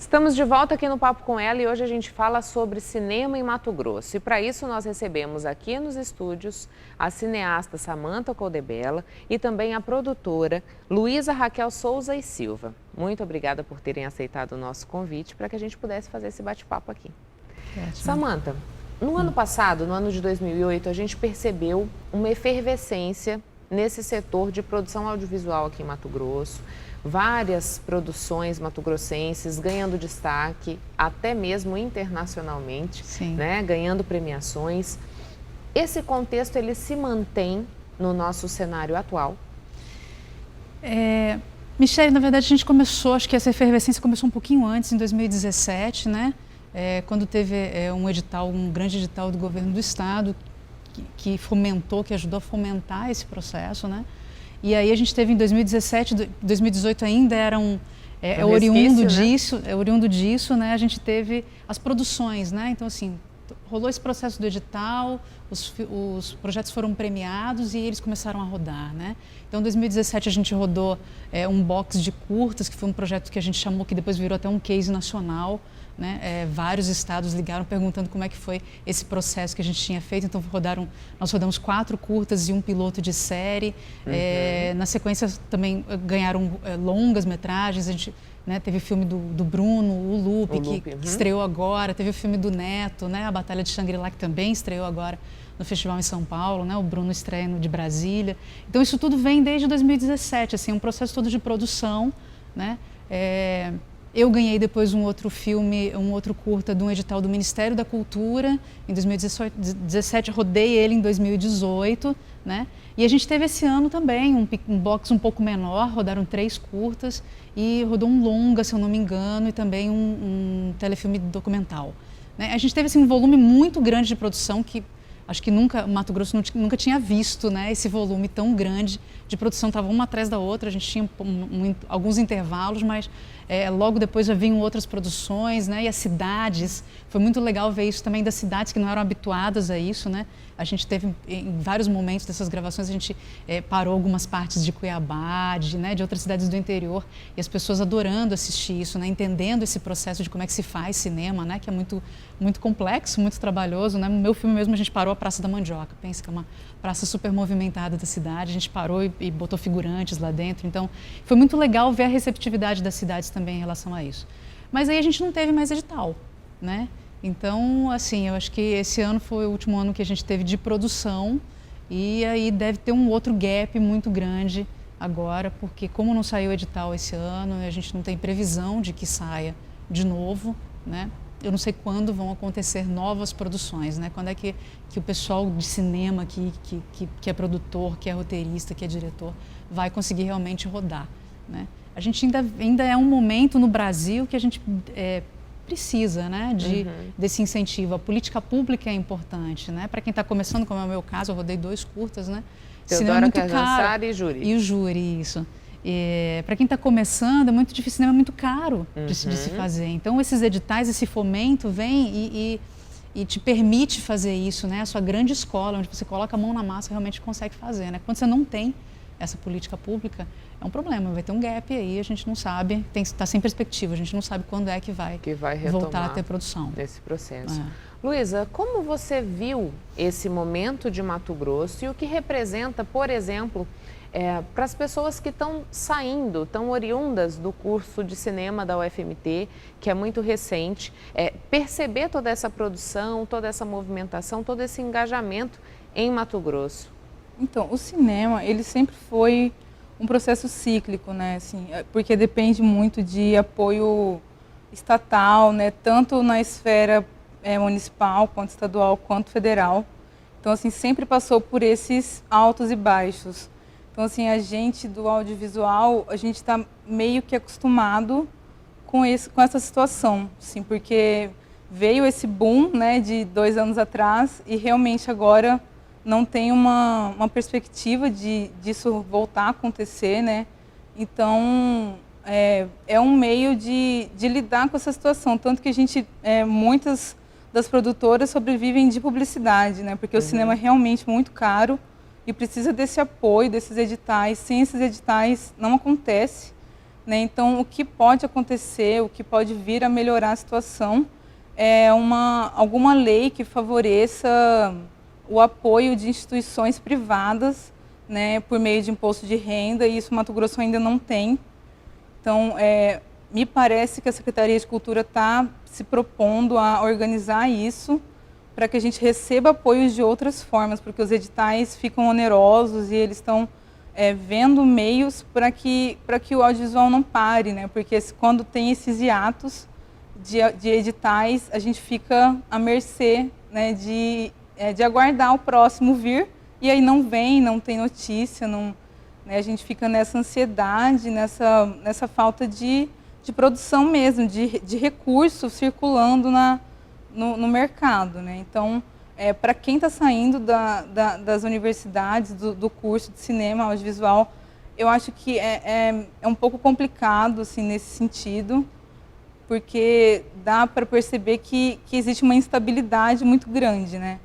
Estamos de volta aqui no Papo com Ela e hoje a gente fala sobre cinema em Mato Grosso. E para isso nós recebemos aqui nos estúdios a cineasta Samantha Caldebella e também a produtora Luísa Raquel Souza e Silva. Muito obrigada por terem aceitado o nosso convite para que a gente pudesse fazer esse bate-papo aqui. Samantha, no ano passado, no ano de 2008, a gente percebeu uma efervescência nesse setor de produção audiovisual aqui em Mato Grosso. Várias produções matogrossenses ganhando destaque, até mesmo internacionalmente, né, ganhando premiações. Esse contexto, ele se mantém no nosso cenário atual? Michele, na verdade a gente começou, acho que essa efervescência começou um pouquinho antes, em 2017, né? Quando teve um edital, um grande edital do governo do estado que fomentou, que ajudou a fomentar esse processo, né? E aí a gente teve em 2017, 2018 ainda era oriundo disso, né? A gente teve as produções, né? Então assim, rolou esse processo do edital, os projetos foram premiados e eles começaram a rodar, né? Então em 2017 a gente rodou um box de curtas, que foi um projeto que a gente chamou, que depois virou até um case nacional, né? Vários estados ligaram perguntando como é que foi esse processo que a gente tinha feito. Então nós rodamos 4 curtas e um piloto de série. Na sequência também ganharam longas metragens. A gente, né, teve o filme do Bruno, o Lupe, que estreou agora. Teve o filme do Neto, né, A Batalha de Xangri-Lá, que também estreou agora no festival em São Paulo, né? O Bruno estreia no de Brasília. Então isso tudo vem desde 2017, assim, um processo todo de produção, né? Eu ganhei depois um outro filme, um outro curta de um edital do Ministério da Cultura em 2017, rodei ele em 2018, né? E a gente teve esse ano também um box um pouco menor, rodaram 3 curtas e rodou um longa, se eu não me engano, e também um telefilme documental, né? A gente teve assim, um volume muito grande de produção que acho que Mato Grosso nunca tinha visto, né, esse volume tão grande de produção, estava uma atrás da outra, a gente tinha alguns intervalos, mas logo depois já vinham outras produções, né, e as cidades, foi muito legal ver isso também das cidades que não eram habituadas a isso, né. A gente teve, em vários momentos dessas gravações, a gente parou algumas partes de Cuiabá, de outras cidades do interior, e as pessoas adorando assistir isso, né, entendendo esse processo de como é que se faz cinema, né, que é muito, muito complexo, muito trabalhoso, né. No meu filme mesmo a gente parou a Praça da Mandioca, pensa que é uma praça super movimentada da cidade, a gente parou e botou figurantes lá dentro, então foi muito legal ver a receptividade das cidades também em relação a isso. Mas aí a gente não teve mais edital, né? Então, assim, eu acho que esse ano foi o último ano que a gente teve de produção e aí deve ter um outro gap muito grande agora, porque como não saiu edital esse ano, a gente não tem previsão de que saia de novo, né? Eu não sei quando vão acontecer novas produções, né? Quando é que o pessoal de cinema que é produtor, que é roteirista, que é diretor, vai conseguir realmente rodar, né? A gente ainda é um momento no Brasil que a gente precisa, né, desse incentivo. A política pública é importante, né? Para quem está começando, como é o meu caso, eu rodei 2 curtas, né? Cinema é muito caro. E Júri. E o Júri, isso. Para quem está começando, é muito difícil, cinema é muito caro de se fazer. Então, esses editais, esse fomento vem e te permite fazer isso, né? A sua grande escola, onde você coloca a mão na massa e realmente consegue fazer, né? Quando você não tem essa política pública, é um problema, vai ter um gap aí, a gente não sabe, está sem perspectiva, a gente não sabe quando é que vai voltar a ter produção. Nesse processo. Luísa, como você viu esse momento de Mato Grosso e o que representa, por exemplo, para as pessoas que estão saindo, estão oriundas do curso de cinema da UFMT, que é muito recente, perceber toda essa produção, toda essa movimentação, todo esse engajamento em Mato Grosso? Então, o cinema, ele sempre foi um processo cíclico, né, assim, porque depende muito de apoio estatal, né, tanto na esfera municipal, quanto estadual, quanto federal. Então, assim, sempre passou por esses altos e baixos. Então, assim, a gente do audiovisual, a gente está meio que acostumado com essa situação, assim, porque veio esse boom, né, de 2 anos atrás e realmente agora não tem uma perspectiva disso voltar a acontecer, né? Então, é um meio de lidar com essa situação, tanto que a gente, muitas das produtoras sobrevivem de publicidade, né? Porque o cinema é realmente muito caro e precisa desse apoio, desses editais. Sem esses editais não acontece, né? Então, o que pode acontecer, o que pode vir a melhorar a situação é alguma lei que favoreça o apoio de instituições privadas, né, por meio de imposto de renda, e isso Mato Grosso ainda não tem. Então, me parece que a Secretaria de Cultura está se propondo a organizar isso para que a gente receba apoios de outras formas, porque os editais ficam onerosos e eles estão vendo meios para que o audiovisual não pare, né? Porque quando tem esses hiatos de editais, a gente fica à mercê, né, de aguardar o próximo vir, e aí não vem, não tem notícia, não, né, a gente fica nessa ansiedade, nessa falta de produção mesmo, de recursos circulando no mercado, né? Então, para quem está saindo das universidades, do curso de cinema audiovisual, eu acho que é um pouco complicado, assim, nesse sentido, porque dá para perceber que existe uma instabilidade muito grande, né?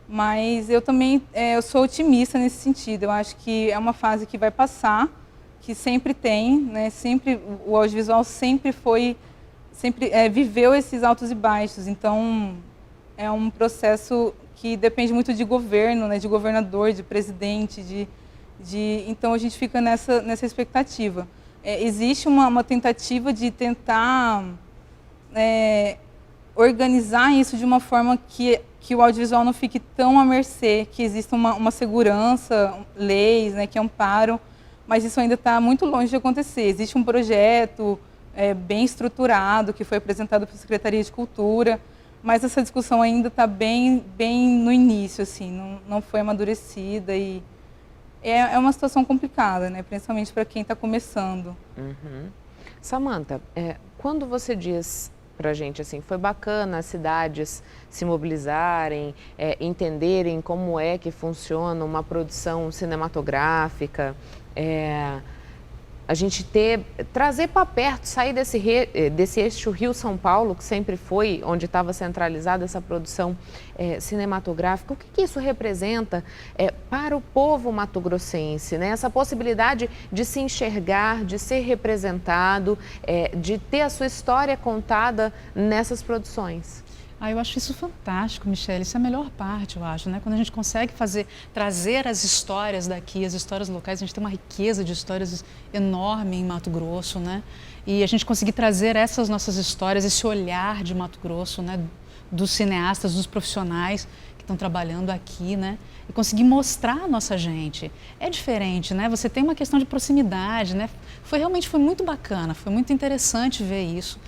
Mas eu também eu sou otimista nesse sentido. Eu acho que é uma fase que vai passar, que sempre tem, né? Sempre o audiovisual sempre viveu esses altos e baixos. Então é um processo que depende muito de governo, né? De governador, de presidente, então a gente fica nessa expectativa. Existe uma tentativa de tentar organizar isso de uma forma que o audiovisual não fique tão à mercê, que exista uma segurança, leis, né, que amparam, mas isso ainda está muito longe de acontecer. Existe um projeto bem estruturado que foi apresentado pela Secretaria de Cultura, mas essa discussão ainda está bem no início, assim, não foi amadurecida, e é uma situação complicada, né, principalmente para quem está começando. Uhum. Samantha, quando você diz para a gente assim, foi bacana as cidades se mobilizarem, entenderem como é que funciona uma produção cinematográfica, a gente trazer para perto, sair desse eixo Rio-São Paulo, que sempre foi onde estava centralizada essa produção cinematográfica. O que isso representa para o povo mato-grossense, né? Essa possibilidade de se enxergar, de ser representado, de ter a sua história contada nessas produções? Eu acho isso fantástico, Michele. Isso é a melhor parte, eu acho, né? Quando a gente consegue trazer as histórias daqui, as histórias locais, a gente tem uma riqueza de histórias enorme em Mato Grosso, né? E a gente conseguir trazer essas nossas histórias, esse olhar de Mato Grosso, né? Dos cineastas, dos profissionais que estão trabalhando aqui, né? E conseguir mostrar a nossa gente. É diferente, né? Você tem uma questão de proximidade, né? Realmente foi muito bacana, foi muito interessante ver isso.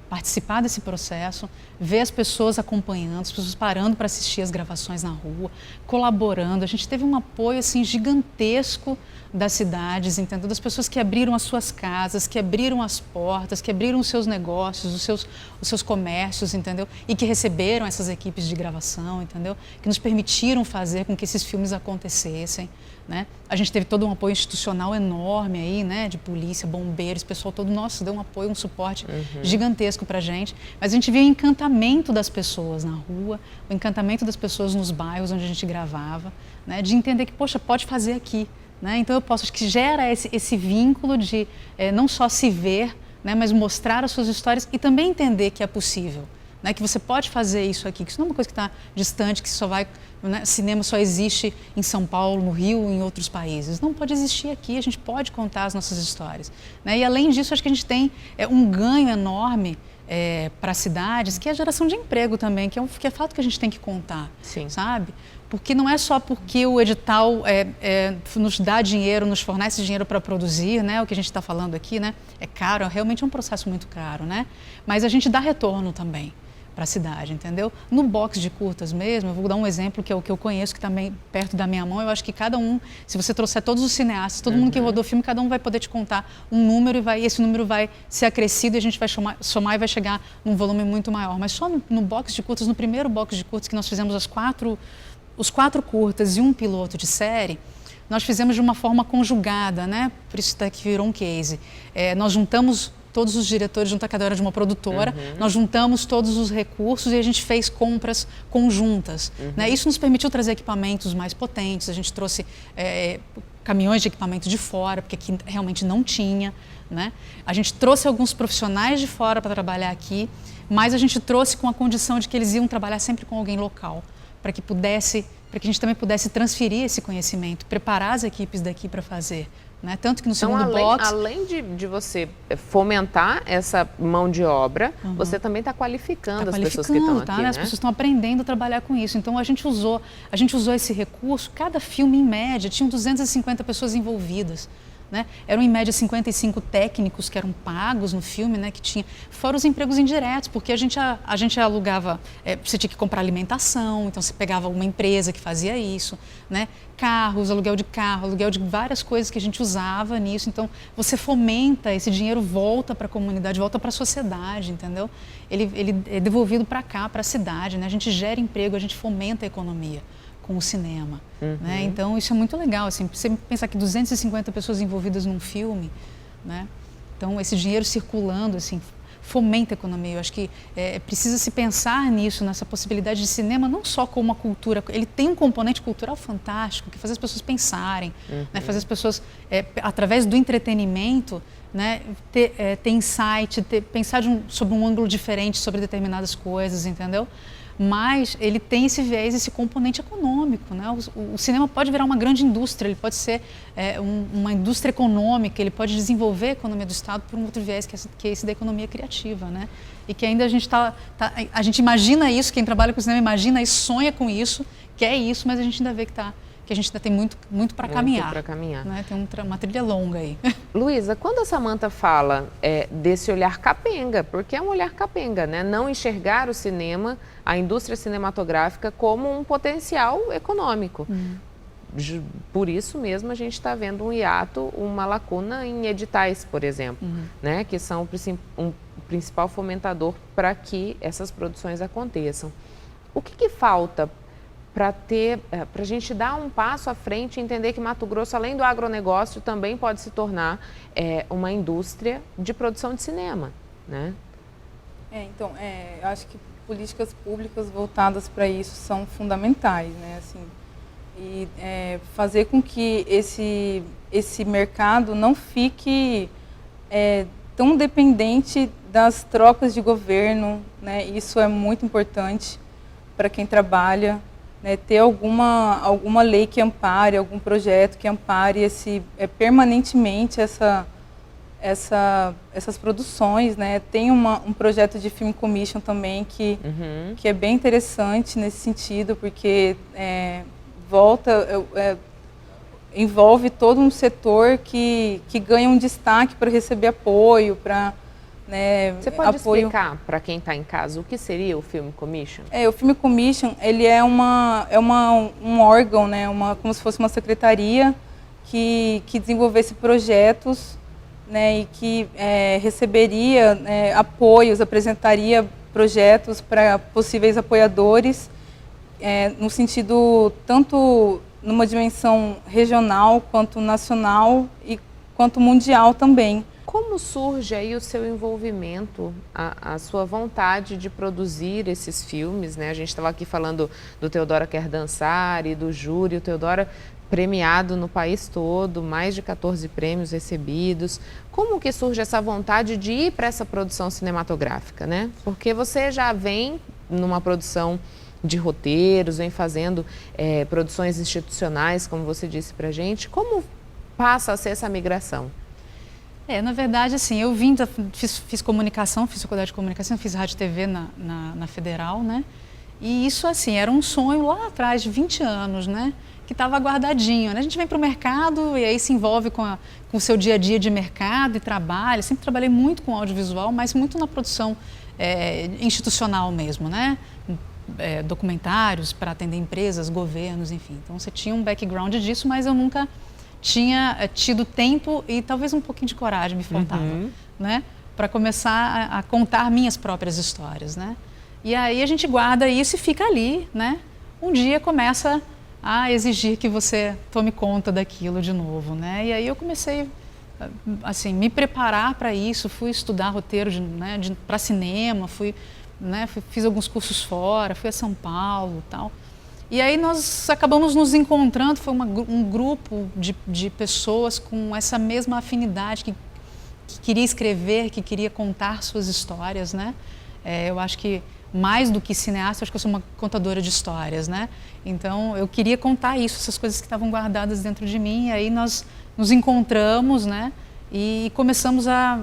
Participar desse processo, ver as pessoas acompanhando, as pessoas parando para assistir as gravações na rua, colaborando. A gente teve um apoio assim, gigantesco das cidades, entendeu? Das pessoas que abriram as suas casas, que abriram as portas, que abriram os seus negócios, os seus comércios, entendeu? E que receberam essas equipes de gravação, entendeu? Que nos permitiram fazer com que esses filmes acontecessem, né? A gente teve todo um apoio institucional enorme aí, né? De polícia, bombeiros, pessoal todo, nossa, deu um apoio, um suporte gigantesco pra gente. Mas a gente via o encantamento das pessoas na rua, o encantamento das pessoas nos bairros onde a gente gravava, né? De entender que, poxa, pode fazer aqui, né? Então acho que gera esse vínculo de não só se ver, né? Mas mostrar as suas histórias e também entender que é possível, né? Que você pode fazer isso aqui, que isso não é uma coisa que está distante, que só vai, né? Cinema só existe em São Paulo, no Rio, em outros países. Não, pode existir aqui, a gente pode contar as nossas histórias, né? E além disso, acho que a gente tem um ganho enorme para as cidades, que é a geração de emprego também, que é fato que a gente tem que contar. Sim. Sabe? Porque não é só porque o edital nos dá dinheiro, nos fornece dinheiro para produzir, né? O que a gente está falando aqui, né? É caro, realmente é um processo muito caro, né? Mas a gente dá retorno também para a cidade, entendeu? No box de curtas mesmo, eu vou dar um exemplo que é o que eu conheço, que também perto da minha mão, eu acho que cada um, se você trouxer todos os cineastas, todo mundo que rodou filme, cada um vai poder te contar um número e esse número vai ser acrescido e a gente vai somar e vai chegar num volume muito maior. Mas só no box de curtas, no primeiro box de curtas que nós fizemos os quatro curtas e um piloto de série, nós fizemos de uma forma conjugada, né? Por isso que virou um case. Nós juntamos todos os diretores, junto a cada hora de uma produtora, nós juntamos todos os recursos e a gente fez compras conjuntas. Né? Isso nos permitiu trazer equipamentos mais potentes, a gente trouxe caminhões de equipamento de fora, porque aqui realmente não tinha. Né? A gente trouxe alguns profissionais de fora para trabalhar aqui, mas a gente trouxe com a condição de que eles iam trabalhar sempre com alguém local, para que a gente também pudesse transferir esse conhecimento, preparar as equipes daqui para fazer. Né? Tanto que no segundo bloco... Além de você fomentar essa mão de obra, você também está qualificando as pessoas que estão aqui, né? As pessoas estão aprendendo a trabalhar com isso. Então, a gente usou esse recurso. Cada filme, em média, tinham 250 pessoas envolvidas. Né? Eram em média 55 técnicos que eram pagos no filme, né? Que tinha, fora os empregos indiretos, porque a gente alugava, você tinha que comprar alimentação, então você pegava uma empresa que fazia isso, né? Carros, aluguel de carro, aluguel de várias coisas que a gente usava nisso, então você fomenta, esse dinheiro volta para a comunidade, volta para a sociedade, entendeu? Ele é devolvido para cá, para a cidade, né? A gente gera emprego, a gente fomenta a economia com o cinema. Né? Então, isso é muito legal. Assim, você pensar que 250 pessoas envolvidas num filme, né? Então, esse dinheiro circulando, assim, fomenta a economia. Eu acho que precisa se pensar nisso, nessa possibilidade de cinema, não só como uma cultura, ele tem um componente cultural fantástico, que faz as pessoas pensarem, né? Fazer as pessoas, através do entretenimento, né? Ter insight, pensar sobre um ângulo diferente sobre determinadas coisas, entendeu? Mas ele tem esse viés, esse componente econômico. Né? O cinema pode virar uma grande indústria, ele pode ser uma indústria econômica, ele pode desenvolver a economia do Estado por um outro viés, que é esse da economia criativa. Né? E que ainda a gente imagina isso, quem trabalha com cinema imagina isso, sonha com isso, quer isso, mas a gente ainda vê que a gente ainda tem muito para caminhar. Muito para caminhar. Né? Tem uma trilha longa aí. Luísa, quando a Samantha fala desse olhar capenga, porque é um olhar capenga, né? Não enxergar o cinema, a indústria cinematográfica, como um potencial econômico. Por isso mesmo a gente está vendo um hiato, uma lacuna em editais, por exemplo, né? Que são o principal fomentador para que essas produções aconteçam. O que falta para a gente dar um passo à frente e entender que Mato Grosso, além do agronegócio, também pode se tornar uma indústria de produção de cinema, né? Então, eu acho que políticas públicas voltadas para isso são fundamentais, né? Assim, e fazer com que esse mercado não fique tão dependente das trocas de governo, né? Isso é muito importante para quem trabalha. Né, ter alguma lei que ampare, algum projeto que ampare permanentemente essas produções. Né? Tem um projeto de Film Commission também que é bem interessante nesse sentido, porque envolve todo um setor que ganha um destaque para receber apoio, para... Né, você pode explicar para quem está em casa o que seria o Film Commission? O Film Commission, ele é um órgão, né, como se fosse uma secretaria que desenvolvesse projetos, né, e que receberia apoios, apresentaria projetos para possíveis apoiadores, no sentido tanto numa dimensão regional, quanto nacional e quanto mundial também. Como surge aí o seu envolvimento, a sua vontade de produzir esses filmes, né? A gente estava aqui falando do Teodora Quer Dançar e do júri, o Teodora premiado no país todo, mais de 14 prêmios recebidos. Como que surge essa vontade de ir para essa produção cinematográfica, né? Porque você já vem numa produção de roteiros, vem fazendo produções institucionais, como você disse para a gente. Como passa a ser essa migração? Na verdade, assim, eu fiz comunicação, fiz faculdade de comunicação, fiz rádio e TV na Federal, né? E isso, assim, era um sonho lá atrás, de 20 anos, né? Que estava guardadinho, né? A gente vem para o mercado e aí se envolve com o seu dia a dia de mercado e trabalho. Sempre trabalhei muito com audiovisual, mas muito na produção institucional mesmo, né? Documentários para atender empresas, governos, enfim. Então, você tinha um background disso, mas eu nunca tinha tido tempo e talvez um pouquinho de coragem me faltava, né? Para começar a contar minhas próprias histórias, né? E aí a gente guarda isso e fica ali, né? Um dia começa a exigir que você tome conta daquilo de novo, né? E aí eu comecei assim, me preparar para isso, fui estudar roteiro para cinema, fiz alguns cursos fora, fui a São Paulo e tal. E aí nós acabamos nos encontrando, foi um grupo de pessoas com essa mesma afinidade, que queria escrever, que queria contar suas histórias, né? Eu acho que mais do que cineasta, eu acho que eu sou uma contadora de histórias, né? Então eu queria contar isso, essas coisas que estavam guardadas dentro de mim, e aí nós nos encontramos, né? E começamos a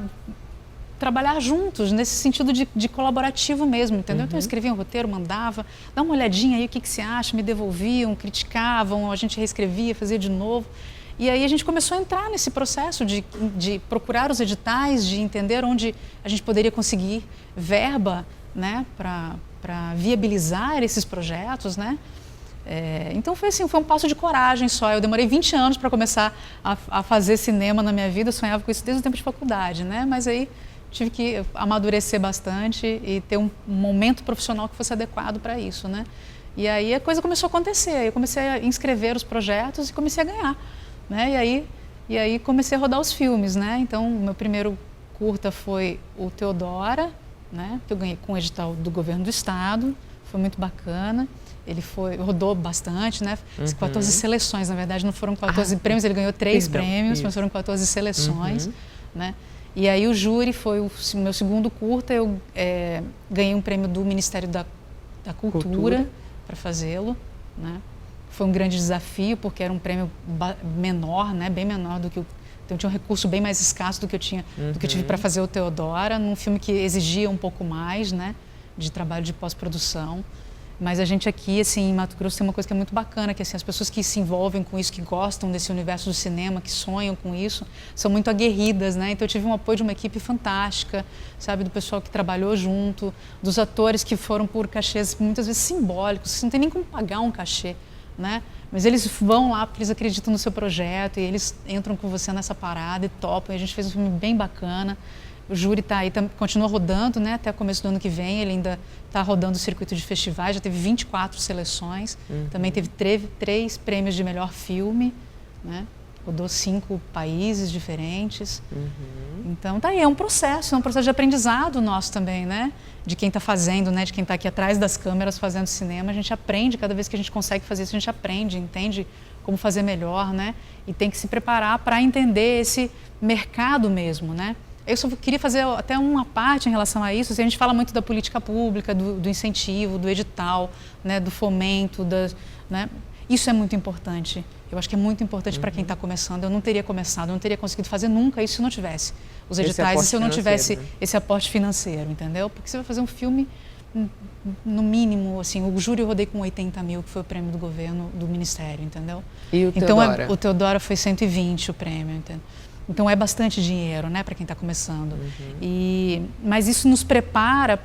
trabalhar juntos, nesse sentido de colaborativo mesmo, entendeu? Então eu escrevia um roteiro, mandava, dá uma olhadinha aí, o que você acha, me devolviam, criticavam, a gente reescrevia, fazia de novo. E aí a gente começou a entrar nesse processo de procurar os editais, de entender onde a gente poderia conseguir verba, né, para viabilizar esses projetos, né? Então foi assim, foi um passo de coragem só. Eu demorei 20 anos para começar a fazer cinema na minha vida, eu sonhava com isso desde o tempo de faculdade, né? Mas aí tive que amadurecer bastante e ter um momento profissional que fosse adequado para isso, né? E aí a coisa começou a acontecer, eu comecei a inscrever os projetos e comecei a ganhar, né? E aí comecei a rodar os filmes, né? Então o meu primeiro curta foi o Teodora, né? Que eu ganhei com o edital do governo do estado, foi muito bacana. Ele rodou bastante, né? 14 seleções, na verdade, não foram 14 prêmios, ele ganhou 3 prêmios, mas foram 14 seleções, né? E aí o júri foi o meu segundo curta, eu ganhei um prêmio do Ministério da Cultura para fazê-lo, né? Foi um grande desafio, porque era um prêmio menor, né? Bem menor do que então eu tinha um recurso bem mais escasso do que eu tive para fazer o Teodora, num filme que exigia um pouco mais, né? De trabalho de pós-produção. Mas a gente aqui, assim, em Mato Grosso tem uma coisa que é muito bacana, que assim, as pessoas que se envolvem com isso, que gostam desse universo do cinema, que sonham com isso, são muito aguerridas, né? Então eu tive um apoio de uma equipe fantástica, sabe, do pessoal que trabalhou junto, dos atores que foram por cachês muitas vezes simbólicos, você não tem nem como pagar um cachê, né? Mas eles vão lá porque eles acreditam no seu projeto e eles entram com você nessa parada e topam. E a gente fez um filme bem bacana. O júri está aí, continua rodando, né? Até o começo do ano que vem. Ele ainda está rodando o circuito de festivais. Já teve 24 seleções. Também teve 3 prêmios de melhor filme, né? Rodou 5 países diferentes. Então tá aí, é um processo de aprendizado nosso também, né? De quem está fazendo, né? De quem está aqui atrás das câmeras fazendo cinema. A gente aprende, cada vez que a gente consegue fazer isso, a gente aprende, entende como fazer melhor, né? E tem que se preparar para entender esse mercado mesmo, né? Eu só queria fazer até uma parte em relação a isso. A gente fala muito da política pública, do incentivo, do edital, né? Do fomento, né? Isso é muito importante. Eu acho que é muito importante para quem está começando. Eu não teria começado, eu não teria conseguido fazer nunca isso se eu não tivesse os editais e se eu não tivesse esse aporte financeiro, entendeu? Porque você vai fazer um filme, no mínimo, assim, o júri eu rodei com 80 mil, que foi o prêmio do governo, do Ministério, entendeu? E o Teodora? Então, o Teodora foi 120 o prêmio, entendeu? Então é bastante dinheiro, né, para quem está começando. Mas isso nos prepara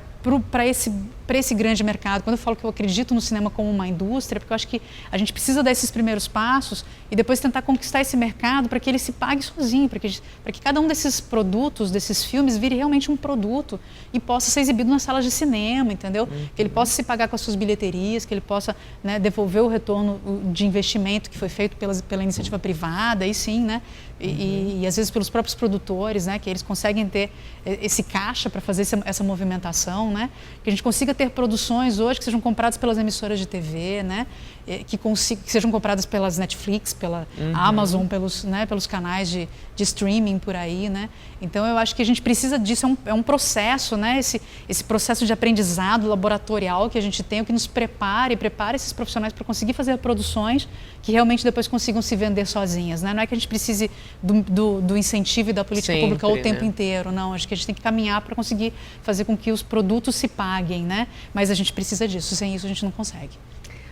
para esse grande mercado. Quando eu falo que eu acredito no cinema como uma indústria, porque eu acho que a gente precisa dar esses primeiros passos e depois tentar conquistar esse mercado para que ele se pague sozinho, para que cada um desses produtos, desses filmes, vire realmente um produto e possa ser exibido nas salas de cinema, entendeu? Que ele possa se pagar com as suas bilheterias, que ele possa, né, devolver o retorno de investimento que foi feito pela iniciativa privada, aí sim, né? E às vezes pelos próprios produtores, né? Que eles conseguem ter esse caixa para fazer essa movimentação, né? Que a gente consiga ter produções hoje que sejam compradas pelas emissoras de TV, né? Que sejam compradas pelas Netflix, pela Amazon, pelos canais de streaming por aí, né? Então eu acho que a gente precisa disso, é um processo, né? Esse processo de aprendizado laboratorial que a gente tem, o que nos prepara esses profissionais para conseguir fazer produções que realmente depois consigam se vender sozinhas, né? Não é que a gente precise do incentivo e da política pública o tempo inteiro, não. Acho que a gente tem que caminhar para conseguir fazer com que os produtos se paguem, né? Mas a gente precisa disso, sem isso a gente não consegue.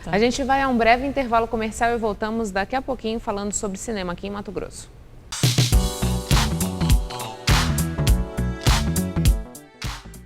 Tá? A gente vai a um breve intervalo comercial e voltamos daqui a pouquinho falando sobre cinema aqui em Mato Grosso.